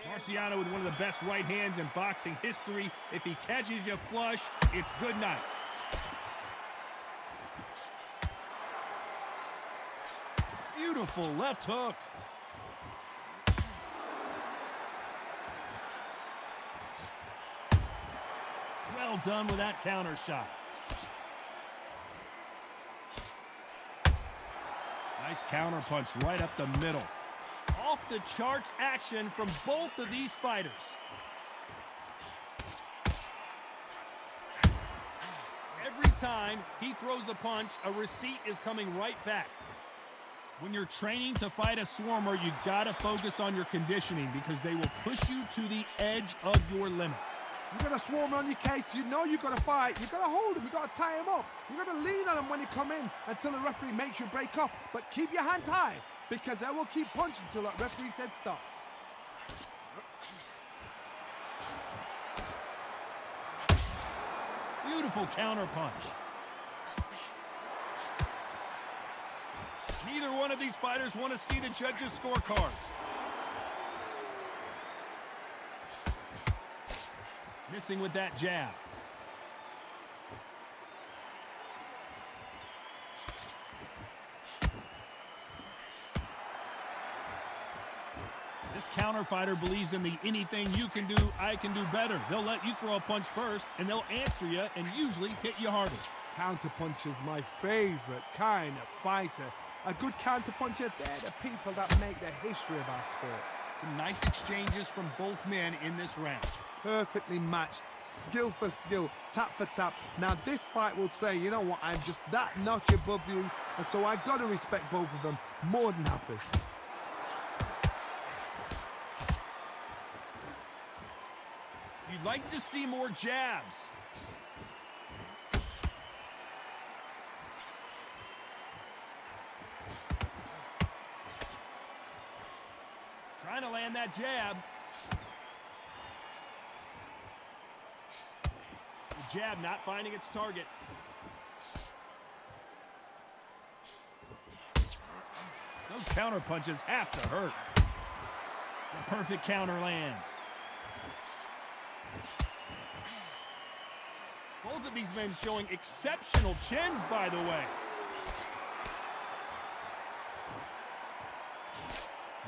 Marciano with one of the best right hands in boxing history. If he catches you flush, it's good night. Beautiful left hook. Well done with that counter shot. Nice counter punch right up the middle. Off the charts action from both of these fighters. Every time he throws a punch, a receipt is coming right back. When you're training to fight a swarmer, you gotta focus on your conditioning because they will push you to the edge of your limits. You got a swarmer on your case, you know you got to fight, you got to hold him, you got to tie him up, you got to lean on him when you come in until the referee makes you break off, but keep your hands high because they will keep punching until that referee said stop. Beautiful counter punch. Neither one of these fighters want to see the judges' scorecards. Missing with that jab. This counter fighter believes in the anything you can do, I can do better. They'll let you throw a punch first, and they'll answer you and usually hit you harder. Counter punch is my favorite kind of fighter. A good counter puncher, they're the people that make the history of our sport. Some nice exchanges from both men in this round. Perfectly matched, skill for skill, tap for tap. Now this fight will say, you know what, I'm just that notch above you, and so I've got to respect both of them more than happy. You'd like to see more jabs. Trying to land that jab. The jab not finding its target. Those counter punches have to hurt. The perfect counter lands. Both of these men showing exceptional chins, by the way.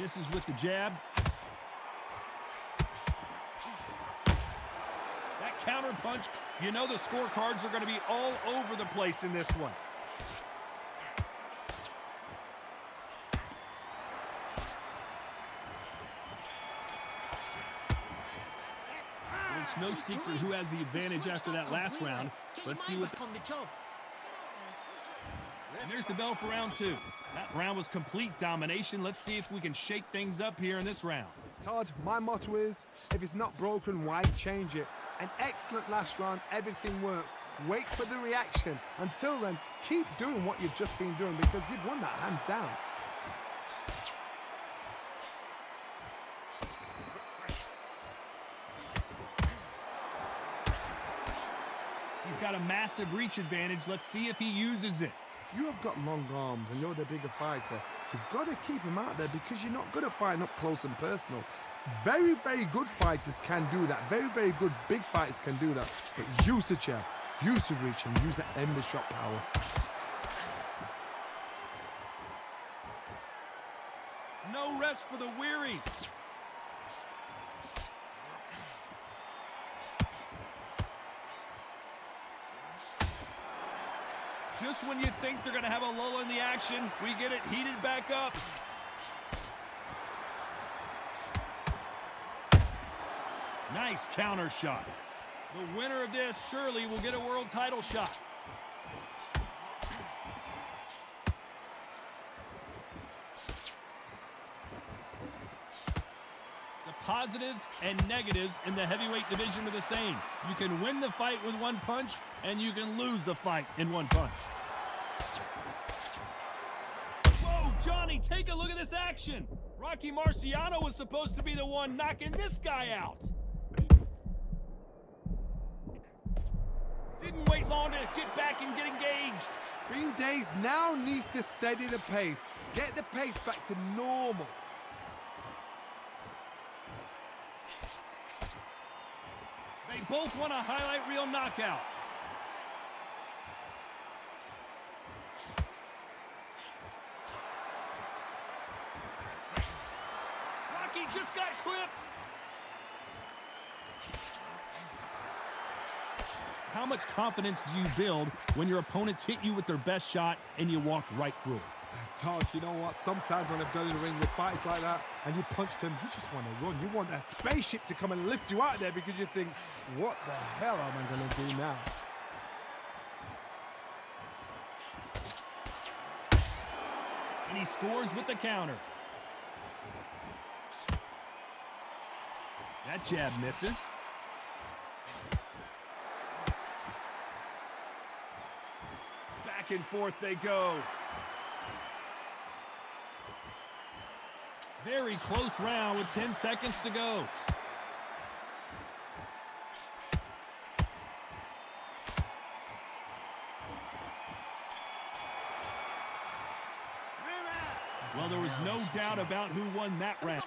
Misses with the jab. That counter punch, you know the scorecards are going to be all over the place in this one. It's no secret who has the advantage after that last round. Let's see what on the job. And there's the bell for round two. That round was complete domination. Let's see if we can shake things up here in this round. Todd, my motto is, if it's not broken, why change it? An excellent last round, everything works. Wait for the reaction. Until then, keep doing what you've just been doing because you've won that hands down. He's got a massive reach advantage. Let's see if he uses it. If you have got long arms and you're the bigger fighter, you've got to keep him out there because you're not good at fighting up close and personal. Very, very good fighters can do that. Very, very good big fighters can do that. But use the jab, use the reach, and use that endless shot power. No rest for the weary. Just when you think they're going to have a lull in the action, we get it heated back up. Nice counter shot. The winner of this surely will get a world title shot. The positives and negatives in the heavyweight division are the same. You can win the fight with one punch, and you can lose the fight in one punch. Whoa, Johnny, take a look at this action. Rocky Marciano was supposed to be the one knocking this guy out. Didn't wait long to get back and get engaged. Green Days now needs to steady the pace. Get the pace back to normal. They both want a highlight reel knockout. Rocky just got clipped. How much confidence do you build when your opponents hit you with their best shot and you walked right through it? Todd, you know what? Sometimes when I've done in the ring with fights like that and you punch them, you just want to run. You want that spaceship to come and lift you out of there because you think, what the hell am I going to do now? And he scores with the counter. That jab misses. Back and forth they go. Very close round with 10 seconds to go. Well, there was no doubt about who won that round.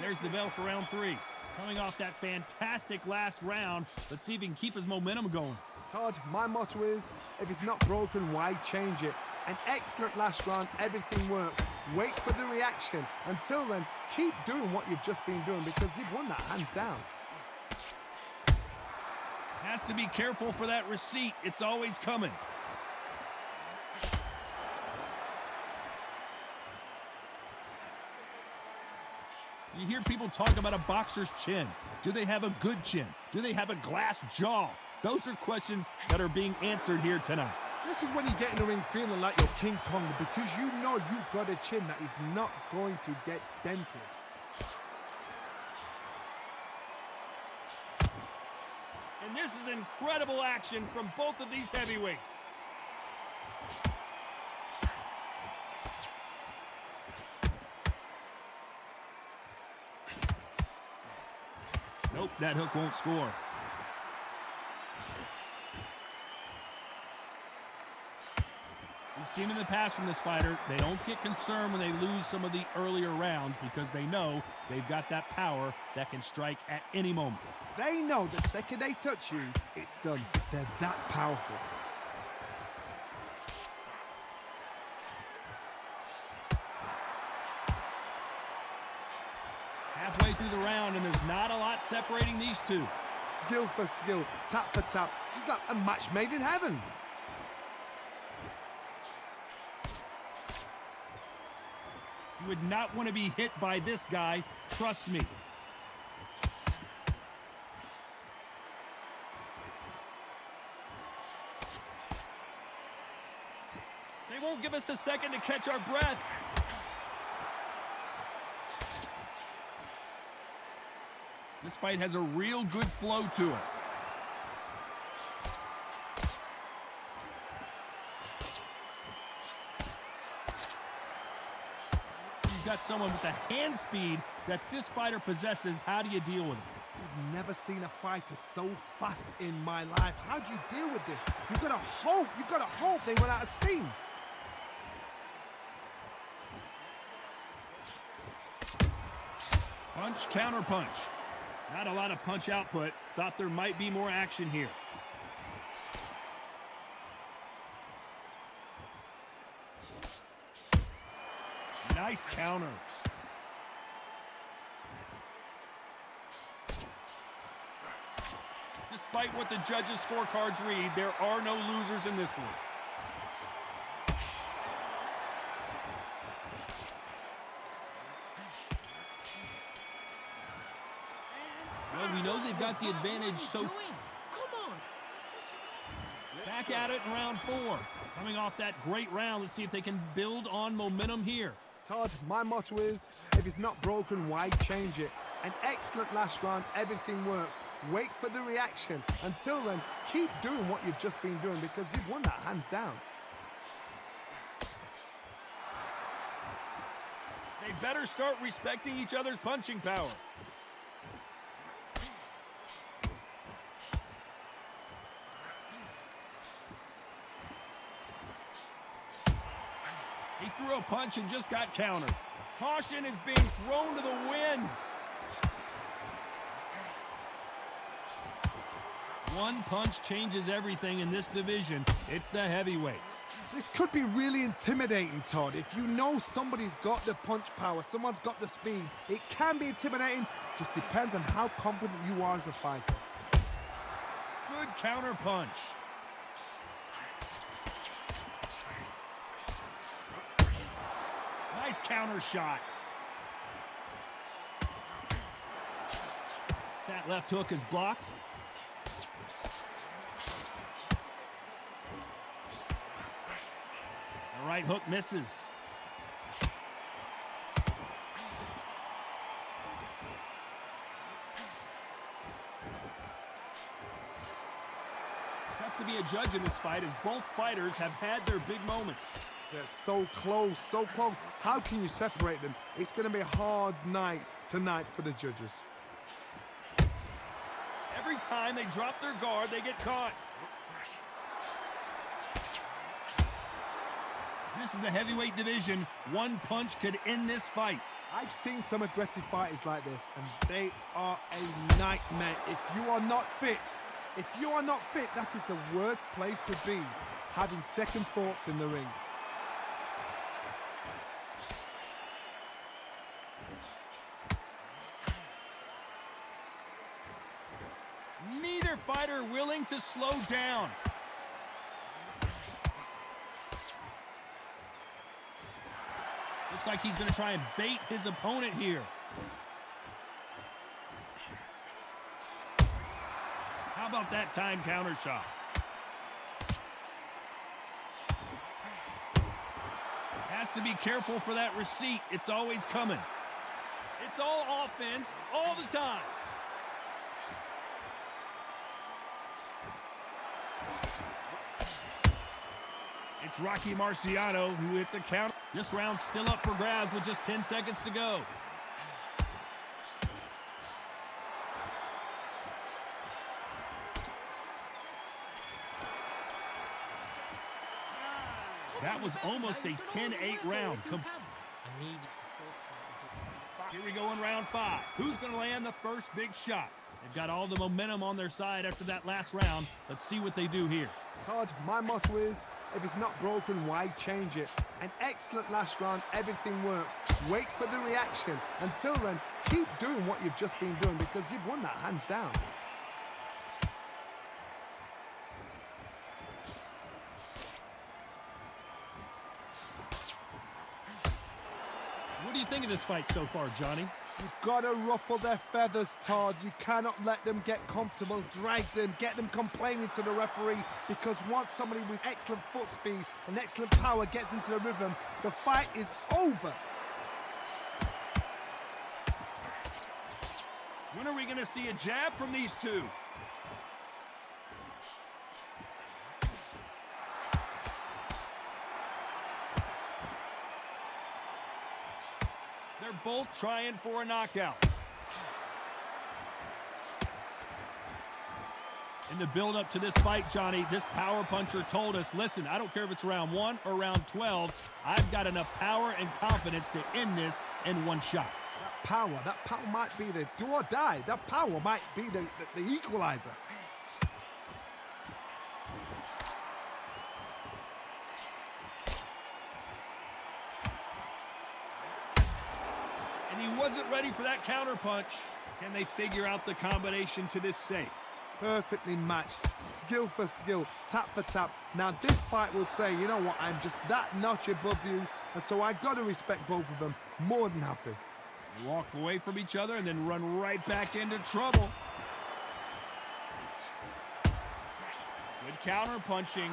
There's the bell for round 3. Coming off that fantastic last round, let's see if he can keep his momentum going. Todd, my motto is, if it's not broken, why change it? An excellent last round, everything works. Wait for the reaction. Until then, keep doing what you've just been doing because you've won that hands down. Has to be careful for that receipt. It's always coming. You hear people talk about a boxer's chin. Do they have a good chin? Do they have a glass jaw? Those are questions that are being answered here tonight. This is when you get in the ring feeling like you're King Kong because you know you've got a chin that is not going to get dented. And this is incredible action from both of these heavyweights. Nope, that hook won't score. We've seen in the past from this fighter, they don't get concerned when they lose some of the earlier rounds because they know they've got that power that can strike at any moment. They know the second they touch you, it's done. They're that powerful. Halfway through the round, and there's not a lot separating these two. Skill for skill, tap for tap. Just like a match made in heaven. You would not want to be hit by this guy, trust me. They won't give us a second to catch our breath. This fight has a real good flow to it. You've got someone with the hand speed that this fighter possesses. How do you deal with it? I've never seen a fighter so fast in my life. How do you deal with this? You've got to hope they run out of steam. Punch, counter punch. Not a lot of punch output. Thought there might be more action here. Nice counter. Despite what the judges' scorecards read, there are no losers in this one. Well, we know they've got the advantage, so back at it in round 4. Coming off that great round, let's see if they can build on momentum here. Todd, my motto is, if it's not broken, why change it? An excellent last round, everything works. Wait for the reaction. Until then, keep doing what you've just been doing because you've won that hands down. They better start respecting each other's punching power. He threw a punch and just got countered. Caution is being thrown to the wind. One punch changes everything in this division. It's the heavyweights. This could be really intimidating, Todd. If you know somebody's got the punch power, someone's got the speed, it can be intimidating. Just depends on how confident you are as a fighter. Good counter punch. Nice counter shot. That left hook is blocked. The right hook misses. Tough to be a judge in this fight as both fighters have had their big moments. They're so close, so close. How can you separate them? It's going to be a hard night tonight for the judges. Every time they drop their guard, they get caught. This is the heavyweight division. One punch could end this fight. I've seen some aggressive fighters like this, and they are a nightmare. If you are not fit, that is the worst place to be, having second thoughts in the ring. Neither fighter willing to slow down. Looks like he's going to try and bait his opponent here. How about that time counter shot? Has to be careful for that receipt. It's always coming. It's all offense all the time. It's Rocky Marciano who hits a counter. This round's still up for grabs with just 10 seconds to go. That was almost a 10-8 round. Here we go in round 5. Who's going to land the first big shot? They've got all the momentum on their side after that last round. Let's see what they do here. Todd, my motto is, if it's not broken, why change it? An excellent last round, everything works. Wait for the reaction. Until then, keep doing what you've just been doing because you've won that hands down. What do you think of this fight so far, Johnny? You've got to ruffle their feathers, Todd. You cannot let them get comfortable, drag them, get them complaining to the referee, because once somebody with excellent foot speed and excellent power gets into the rhythm, the fight is over. When are we going to see a jab from these two? They're both trying for a knockout. In the build-up to this fight, Johnny, this power puncher told us, listen, I don't care if it's round 1 or round 12, I've got enough power and confidence to end this in one shot. That power might be the do or die. That power might be the equalizer. And he wasn't ready for that counter punch. Can they figure out the combination to this safe? Perfectly matched, skill for skill, tap for tap. Now this fight will say, you know what, I'm just that notch above you, and so I got to respect both of them. More than happy. They walk away from each other and then run right back into trouble. Good counter punching.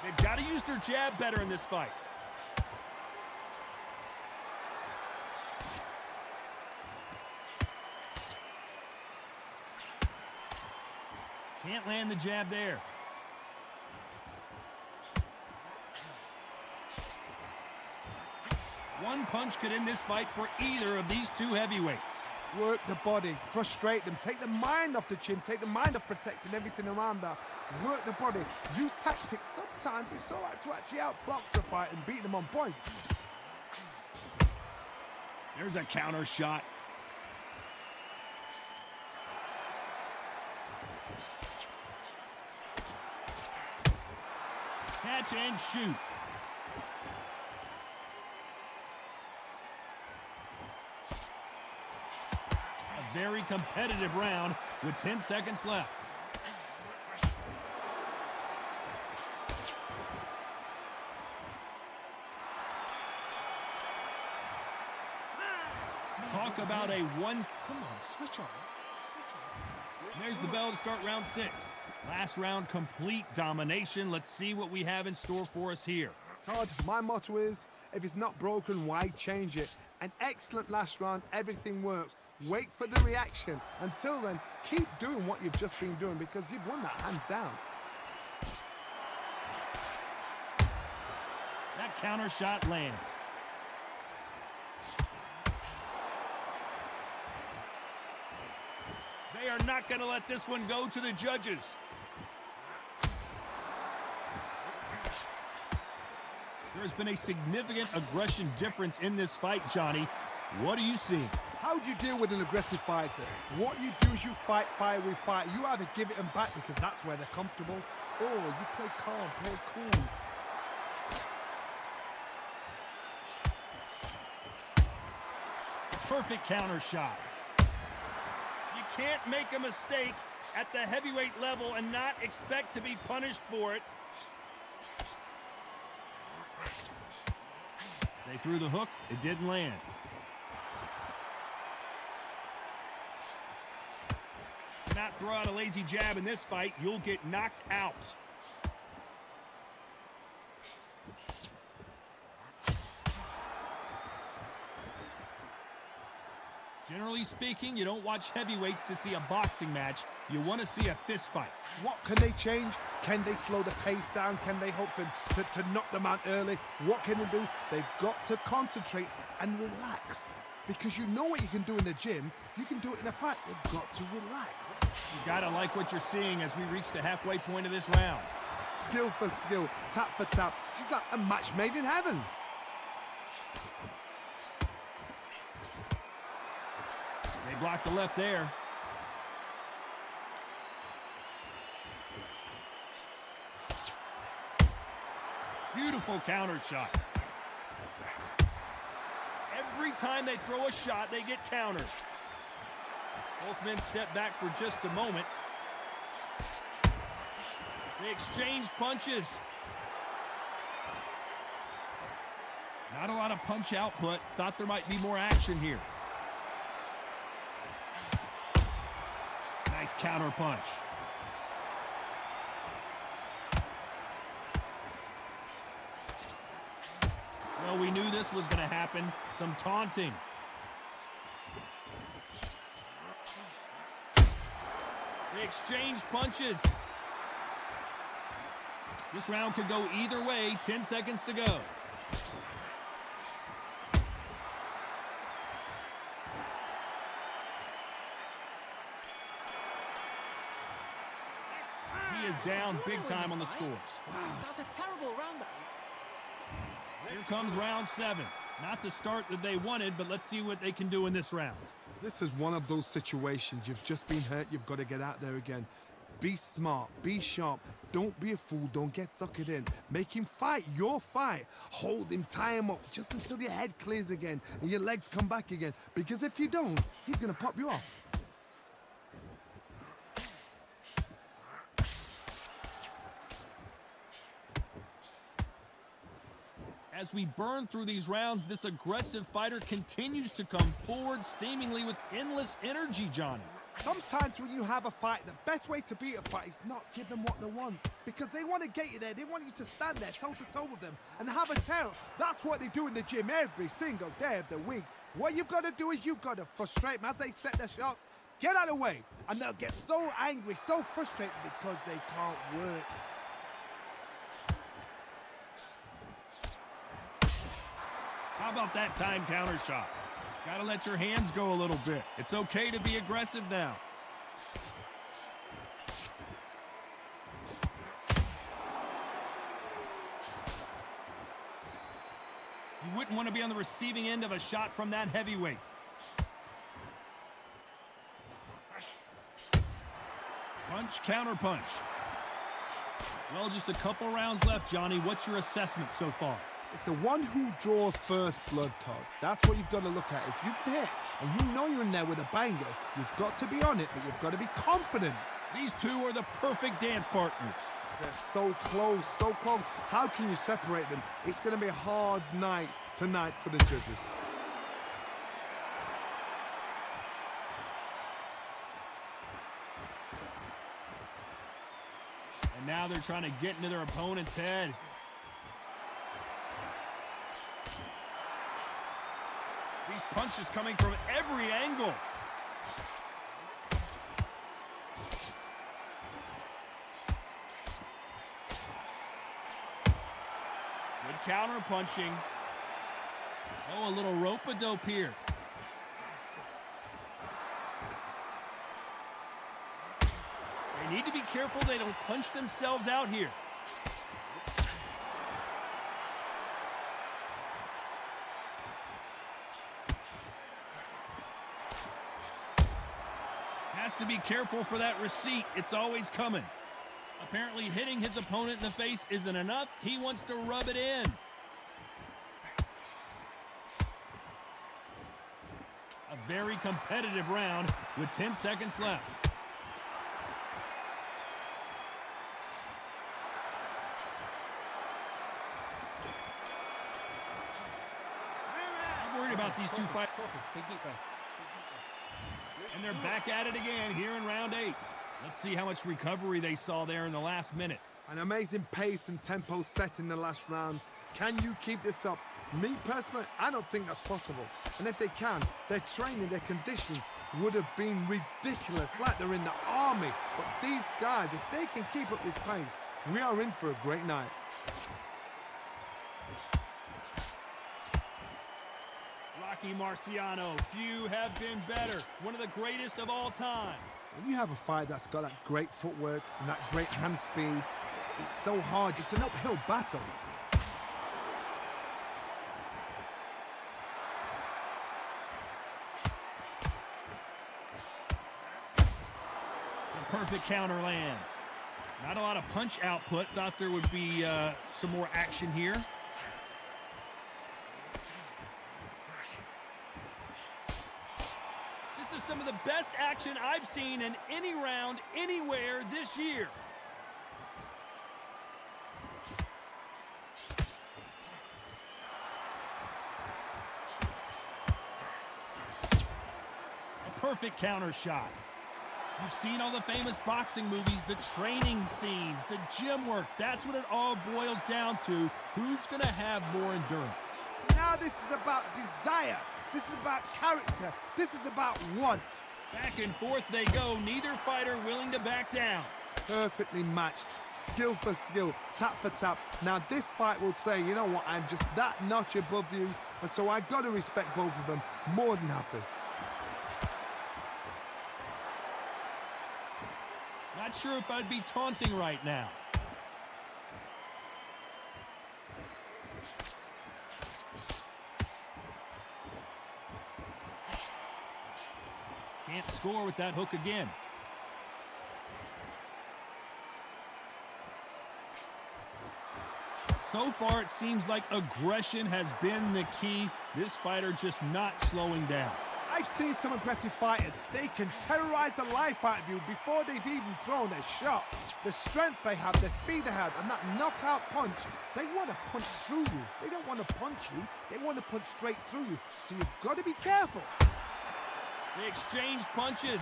They've got to use their jab better in this fight. Can't land the jab there. One punch could end this fight for either of these two heavyweights. Work the body, frustrate them, take the mind off the chin, take the mind off protecting everything around that. Work the body, use tactics. Sometimes it's all right to actually outbox a fight and beat them on points. There's a counter shot. catch and shoot. A very competitive round with 10 seconds left. Talk about a one. Come on, switch on. There's the bell to start round 6. Last round, complete domination. Let's see what we have in store for us here. Todd, my motto is, if it's not broken, why change it? An excellent last round, everything works. Wait for the reaction. Until then, keep doing what you've just been doing because you've won that hands down. That counter shot lands. They are not going to let this one go to the judges. There's been a significant aggression difference in this fight, Johnny. What are you seeing? How do you deal with an aggressive fighter? What you do is you fight fire with fire. You either give it them back because that's where they're comfortable, or you play calm, play cool. Perfect counter shot. You can't make a mistake at the heavyweight level and not expect to be punished for it. They threw the hook. It didn't land. Not throw out a lazy jab in this fight. You'll get knocked out. Generally speaking, you don't watch heavyweights to see a boxing match. You want to see a fist fight. What can they change? Can they slow the pace down? Can they hope to knock them out early? What can they do? They've got to concentrate and relax. Because you know what you can do in the gym, you can do it in a fight. They've got to relax. You gotta like what you're seeing as we reach the halfway point of this round. Skill for skill, tap for tap. She's like a match made in heaven. They blocked the left there. Beautiful counter shot. Every time they throw a shot, they get countered. Both men step back for just a moment. They exchange punches. Not a lot of punch output. Thought there might be more action here. Nice counter punch. Well, we knew this was going to happen. Some taunting. They exchange punches. This round could go either way. 10 seconds to go. He is down big time on the scores. Wow. That was a terrible round. Here comes round 7. Not the start that they wanted, but let's see what they can do in this round. This is one of those situations. You've just been hurt. You've got to get out there again. Be smart. Be sharp. Don't be a fool. Don't get suckered in. Make him fight your fight. Hold him. Tie him up just until your head clears again and your legs come back again. Because if you don't, he's going to pop you off. As we burn through these rounds, this aggressive fighter continues to come forward, seemingly with endless energy, Johnny. Sometimes when you have a fight, the best way to beat a fight is not give them what they want. Because they want to get you there. They want you to stand there toe-to-toe with them and have a tear. That's what they do in the gym every single day of the week. What you've got to do is you've got to frustrate them as they set their shots. Get out of the way. And they'll get so angry, so frustrated because they can't work. How about that time counter shot? Gotta let your hands go a little bit. It's okay to be aggressive now. You wouldn't want to be on the receiving end of a shot from that heavyweight. Punch, counter punch. Well, just a couple rounds left, Johnny. What's your assessment so far? It's the one who draws first blood, Todd. That's what you've got to look at. If you've hit and you know you're in there with a banger, you've got to be on it, but you've got to be confident. These two are the perfect dance partners. They're so close, so close. How can you separate them? It's going to be a hard night tonight for the judges. And now they're trying to get into their opponent's head. These punches coming from every angle. Good counter punching. Oh, a little rope-a-dope here. They need to be careful they don't punch themselves out here. Has to be careful for that receipt. It's always coming. Apparently hitting his opponent in the face isn't enough. He wants to rub it in. A very competitive round with 10 seconds left. I'm worried about these two fighters. Big deep breath. And they're back at it again here in round 8. Let's see how much recovery they saw there in the last minute. An amazing pace and tempo set in the last round. Can you keep this up? Me personally, I don't think that's possible. And if they can, their training, their conditioning would have been ridiculous, like they're in the army. But these guys, if they can keep up this pace, we are in for a great night. Rocky Marciano, few have been better. One of the greatest of all time. When you have a fight that's got that great footwork and that great hand speed, it's so hard. It's an uphill battle. The perfect counter lands. Not a lot of punch output. Thought there would be some more action here. This is some of the best action I've seen in any round, anywhere this year. A perfect counter shot. You've seen all the famous boxing movies, the training scenes, the gym work. That's what it all boils down to. Who's going to have more endurance? Now this is about desire. This is about character. This is about want. Back and forth they go. Neither fighter willing to back down. Perfectly matched. Skill for skill. Tap for tap. Now this fight will say, you know what, I'm just that notch above you. And so I've got to respect both of them. More than happy. Not sure if I'd be taunting right now. Can't score with that hook again. So far, it seems like aggression has been the key. This fighter just not slowing down. I've seen some aggressive fighters. They can terrorize the life out of you before they've even thrown their shot. The strength they have, the speed they have, and that knockout punch, they want to punch through you. They don't want to punch you. They want to punch straight through you. So you've got to be careful. They exchange punches.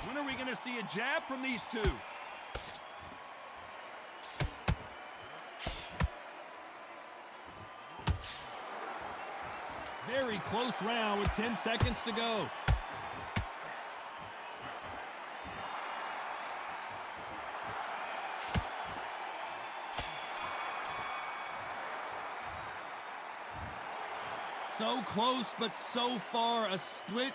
When are we going to see a jab from these two? Very close round with 10 seconds to go. So close, but so far a split